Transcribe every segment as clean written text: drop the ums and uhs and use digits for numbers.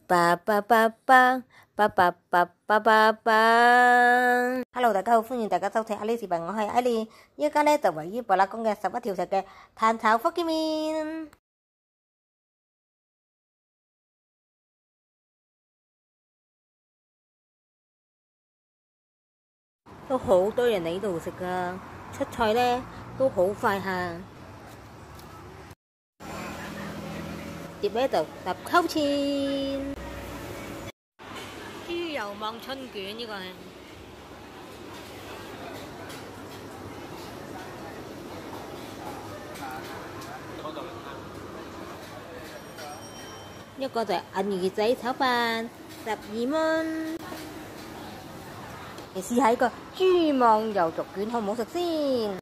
吧吧吧吧吧吧吧吧吧吧。Hello， 大家好，歡迎大家收睇阿里視頻，我係阿里。依家咧就位於博拉宮嘅11條石嘅炭炒福建麵，都好多人嚟度食噶，出菜咧都好快下。碟咧就10溝錢，豬油望春卷呢個係。一個就係銀魚仔炒飯12蚊，你試下呢個豬網油肉卷好唔好食先？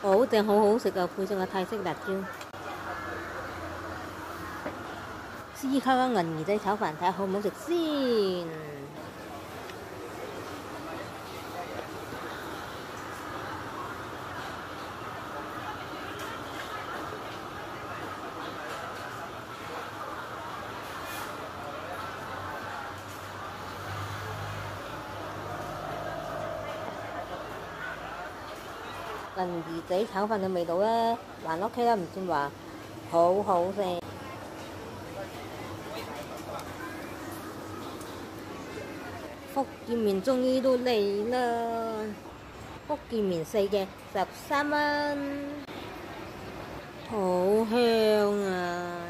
好正，好好食啊！配上個泰式辣椒，試下個銀魚仔炒飯，睇下好唔好食先。銀魚仔炒飯嘅味道咧，還 OK 啦，唔算話好好食。福建麵終於都嚟啦！福建麵4嘅13蚊，好香啊！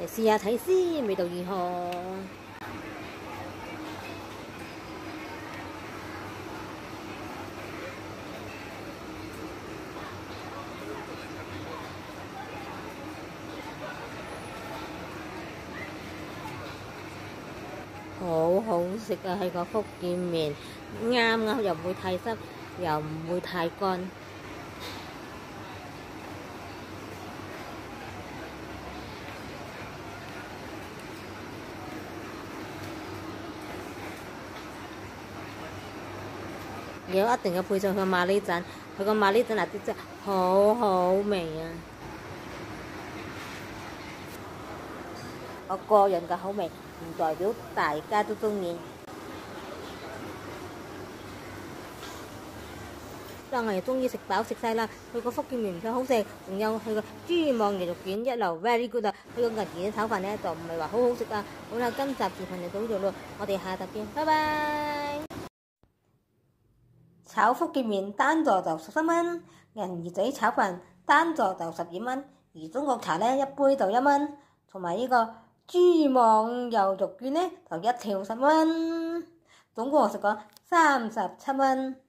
嚟試下睇先，味道如何？好好食啊！係個福建麵，啱啱又唔會太濕，又唔會太乾。有一定要配上佢馬喱盞，佢個馬喱盞辣椒真係好好味啊！我個人嘅口味唔代表大家都中意，但係終於食飽食晒啦！佢個福建麵唔錯好食，仲有佢個豬網牛肉卷一流 very good 啊！佢個銀魚炒飯咧就唔係話好好食啊！好啦，今集視頻就到呢度咯，我哋下集見，拜拜！炒福建麵單座就13蚊，銀魚仔炒飯單座就12蚊，而中國茶咧一杯就1蚊，同埋呢個豬網油肉卷咧就1條10蚊，總共我食過37蚊。